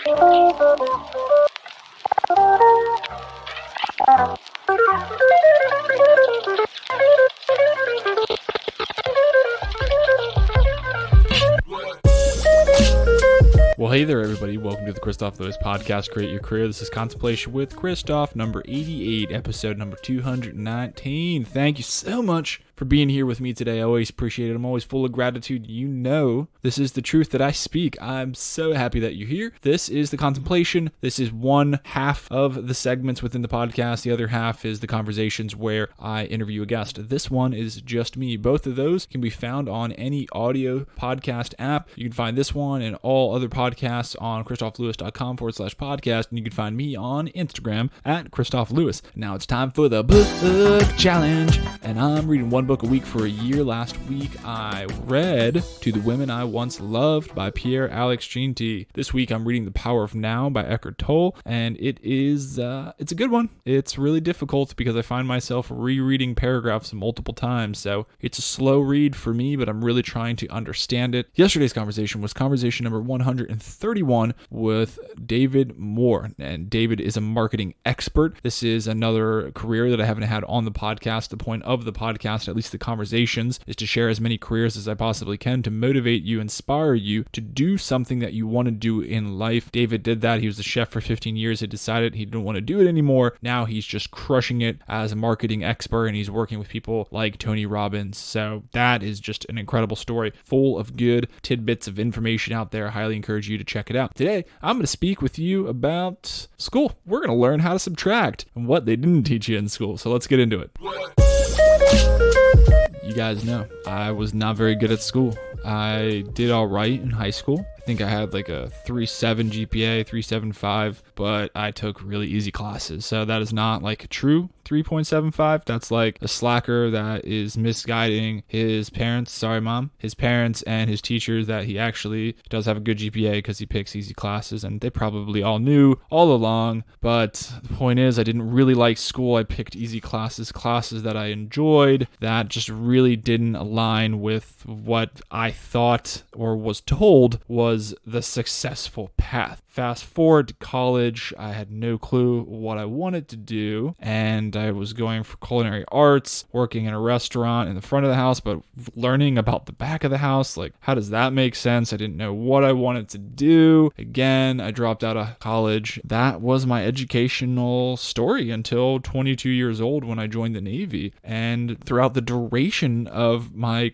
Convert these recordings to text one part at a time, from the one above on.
Well, hey there, everybody. Welcome to the Kristof Lewis podcast, Create Your Career. This is Contemplation with Kristof, number 88, episode number 219. Thank you so much for being here with me today. I always appreciate it. I'm always full of gratitude. You know, this is the truth that I speak. I'm so happy that you're here. This is the Contemplation. This is one half of the segments within the podcast. The other half is the conversations where I interview a guest. This one is just me. Both of those can be found on any audio podcast app. You can find this one and all other podcasts on kristoflewis.com/podcast. And you can find me on Instagram at Kristof Lewis. Now it's time for the book challenge. And I'm reading one book a week for a year. Last week, I read To the Women I Once Loved by Pierre-Alex Jeanty. This week, I'm reading The Power of Now by Eckhart Tolle, and it's a good one. It's really difficult because I find myself rereading paragraphs multiple times, so it's a slow read for me, but I'm really trying to understand it. Yesterday's conversation was conversation number 131 with David Moore, and David is a marketing expert. This is another career that I haven't had on the podcast. The point of the podcast, at least the conversations, is to share as many careers as I possibly can to motivate you, inspire you to do something that you want to do in life. David did that. He was a chef for 15 years. He decided he didn't want to do it anymore. Now he's just crushing it as a marketing expert, and he's working with people like Tony Robbins. So that is just an incredible story, full of good tidbits of information out there. I highly encourage you to check it out. Today, I'm going to speak with you about school. We're going to learn how to subtract and what they didn't teach you in school. So let's get into it. You guys know, I was not very good at school. I did all right in high school. I think I had like a 3.7 GPA, 3.75, but I took really easy classes. So that is not like a true 3.75. That's like a slacker that is misguiding his parents. Sorry, mom. His parents and his teachers that he actually does have a good GPA because he picks easy classes, and they probably all knew all along. But the point is, I didn't really like school. I picked easy classes that I enjoyed that just really didn't align with what I thought or was told was the successful path. Fast forward to college, I had no clue what I wanted to do, and I was going for culinary arts, working in a restaurant in the front of the house, but learning about the back of the house. Like, how does that make sense? I didn't know what I wanted to do. Again, I dropped out of college. That was my educational story until 22 years old when I joined the Navy. And throughout the duration of my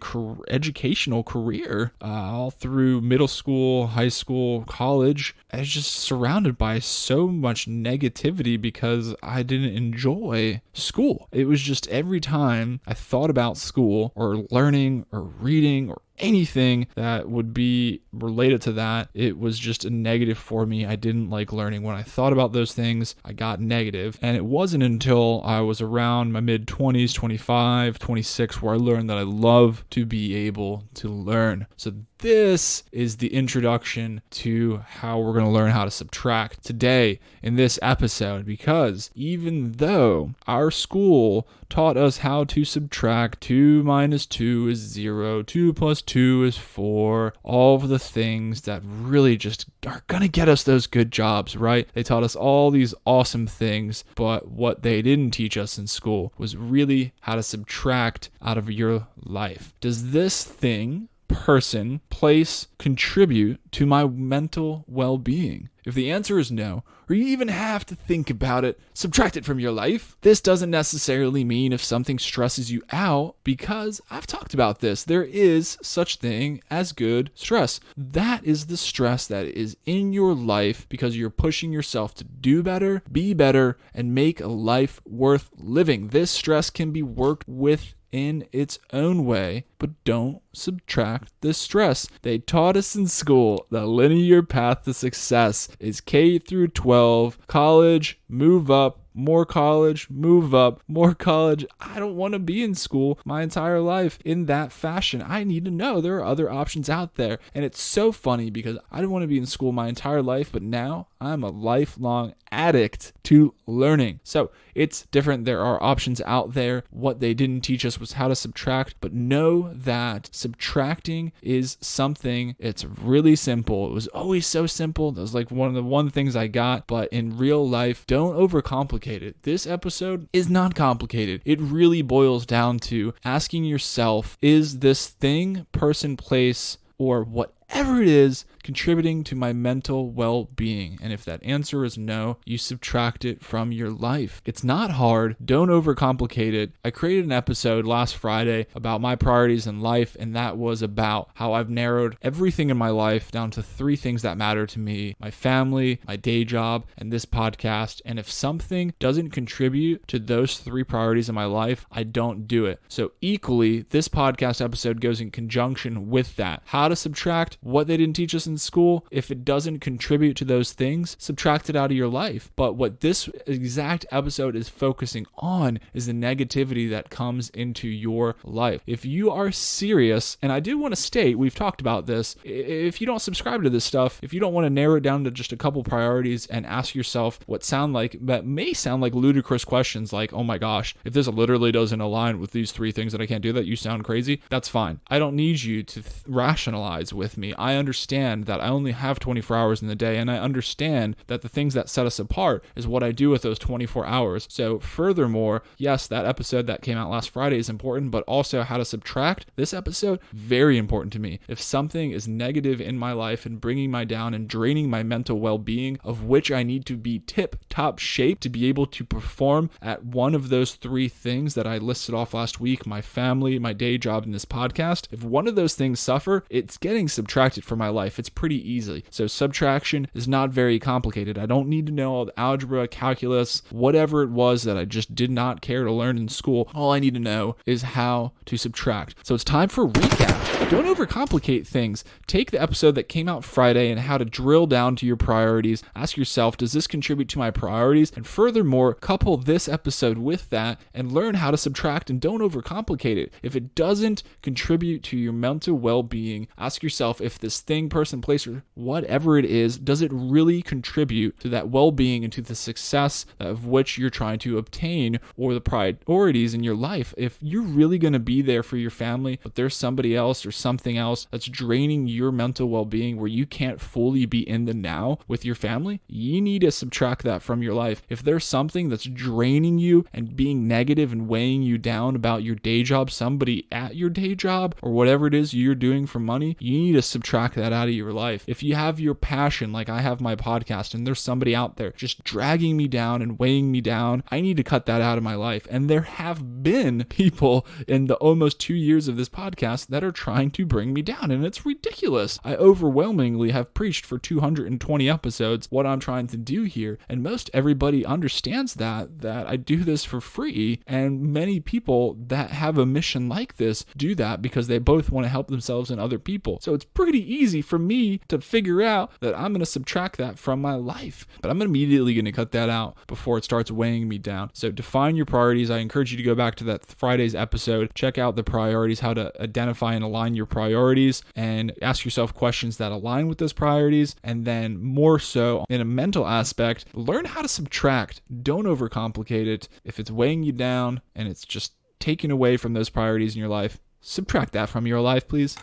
educational career, all through middle school, high school, college, I was just surrounded by so much negativity because I didn't enjoy school. It was just every time I thought about school or learning or reading or anything that would be related to that, it was just a negative for me. I didn't like learning. When I thought about those things, I got negative. And it wasn't until I was around my mid-20s, 25, 26, where I learned that I love to be able to learn. So this is the introduction to how we're going to learn how to subtract today in this episode, because even though our school taught us how to subtract, 2 minus 2 is 0, 2 plus 2 is 4, all of the things that really just are going to get us those good jobs, right? They taught us all these awesome things, but what they didn't teach us in school was really how to subtract out of your life. Does this thing, person, place, contribute to my mental well-being? If the answer is no, or you even have to think about it, subtract it from your life. This doesn't necessarily mean if something stresses you out, because I've talked about this. There is such thing as good stress. That is the stress that is in your life because you're pushing yourself to do better, be better, and make a life worth living. This stress can be worked with in its own way, but don't subtract the stress. They taught us in school the linear path to success is K through 12, college, move up, more college, move up, more college. I don't want to be in school my entire life in that fashion. I need to know there are other options out there. And it's so funny because I didn't want to be in school my entire life, but now I'm a lifelong addict to learning. So it's different. There are options out there. What they didn't teach us was how to subtract, but know that subtracting is something, it's really simple. It was always so simple. That was like one of the things I got, but in real life, don't overcomplicate it. This episode is not complicated. It really boils down to asking yourself, is this thing, person, place, or whatever it is, contributing to my mental well-being? And if that answer is no, you subtract it from your life. It's not hard. Don't overcomplicate it. I created an episode last Friday about my priorities in life, and that was about how I've narrowed everything in my life down to 3 things that matter to me: my family, my day job, and this podcast. And if something doesn't contribute to those 3 priorities in my life, I don't do it. So equally, this podcast episode goes in conjunction with that. How to subtract what they didn't teach us in school. If it doesn't contribute to those things, subtract it out of your life. But what this exact episode is focusing on is the negativity that comes into your life. If you are serious, and I do want to state, we've talked about this, if you don't subscribe to this stuff, if you don't want to narrow it down to just a couple priorities and ask yourself that may sound like ludicrous questions like, oh my gosh, if this literally doesn't align with these 3 things that I can't do that, you sound crazy. That's fine. I don't need you to rationalize with me. I understand that I only have 24 hours in the day, and I understand that the things that set us apart is what I do with those 24 hours. So furthermore, yes, that episode that came out last Friday is important, but also how to subtract this episode, very important to me. If something is negative in my life and bringing my down and draining my mental well-being, of which I need to be tip-top shape to be able to perform at one of those 3 things that I listed off last week: my family, my day job, and this podcast. If one of those things suffer, it's getting subtracted from my life. It's pretty easy. So subtraction is not very complicated. I don't need to know all the algebra, calculus, whatever it was that I just did not care to learn in school. All I need to know is how to subtract. So it's time for recap. Don't overcomplicate things. Take the episode that came out Friday and how to drill down to your priorities. Ask yourself, does this contribute to my priorities? And furthermore, couple this episode with that and learn how to subtract, and don't overcomplicate it. If it doesn't contribute to your mental well-being, ask yourself, if this thing, person, place, or whatever it is, does it really contribute to that well-being and to the success of which you're trying to obtain, or the priorities in your life? If you're really going to be there for your family, but there's somebody else or something else that's draining your mental well-being where you can't fully be in the now with your family, you need to subtract that from your life. If there's something that's draining you and being negative and weighing you down about your day job, somebody at your day job, or whatever it is you're doing for money, you need to subtract that out of your life. If you have your passion, like I have my podcast, and there's somebody out there just dragging me down and weighing me down, I need to cut that out of my life. And there have been people in the almost 2 years of this podcast that are trying to bring me down, and it's ridiculous. I overwhelmingly have preached for 220 episodes what I'm trying to do here, and most everybody understands that I do this for free, and many people that have a mission like this do that because they both want to help themselves and other people. So it's pretty easy for me to figure out that I'm going to subtract that from my life, but I'm immediately going to cut that out before it starts weighing me down. So define your priorities. I encourage you to go back to that Friday's episode, check out the priorities, how to identify and align your priorities, and ask yourself questions that align with those priorities. And then more so in a mental aspect, learn how to subtract. Don't overcomplicate it. If it's weighing you down and it's just taken away from those priorities in your life, subtract that from your life, please.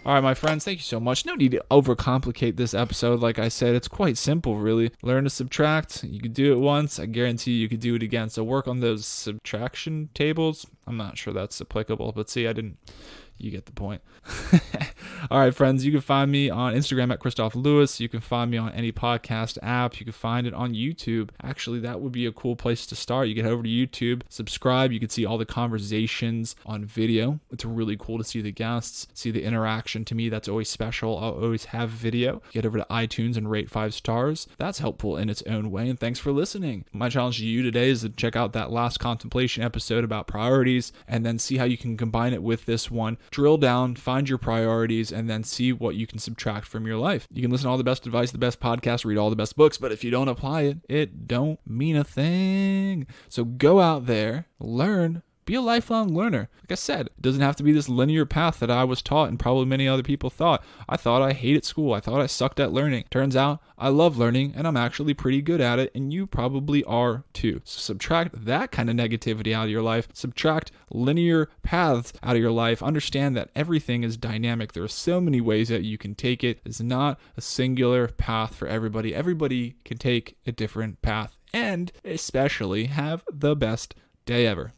All right, my friends, thank you so much. No need to overcomplicate this episode. Like I said, it's quite simple, really. Learn to subtract. You could do it once. I guarantee you could do it again. So work on those subtraction tables. I'm not sure that's applicable, but see, you get the point. All right, friends, you can find me on Instagram at Kristof Lewis. You can find me on any podcast app. You can find it on YouTube. Actually, that would be a cool place to start. You get over to YouTube, subscribe. You can see all the conversations on video. It's really cool to see the guests, see the interaction. To me, that's always special. I'll always have video. Get over to iTunes and rate 5 stars. That's helpful in its own way. And thanks for listening. My challenge to you today is to check out that last Contemplation episode about priorities, and then see how you can combine it with this one drill down, find your priorities, and then see what you can subtract from your life. You can listen to all the best advice, the best podcasts, read all the best books, but if you don't apply it, it don't mean a thing. So go out there, learn, be a lifelong learner. Like I said, it doesn't have to be this linear path that I was taught and probably many other people thought. I thought I hated school. I thought I sucked at learning. Turns out I love learning and I'm actually pretty good at it, and you probably are too. So subtract that kind of negativity out of your life. Subtract linear paths out of your life. Understand that everything is dynamic. There are so many ways that you can take it. It's not a singular path for everybody. Everybody can take a different path and especially have the best day ever.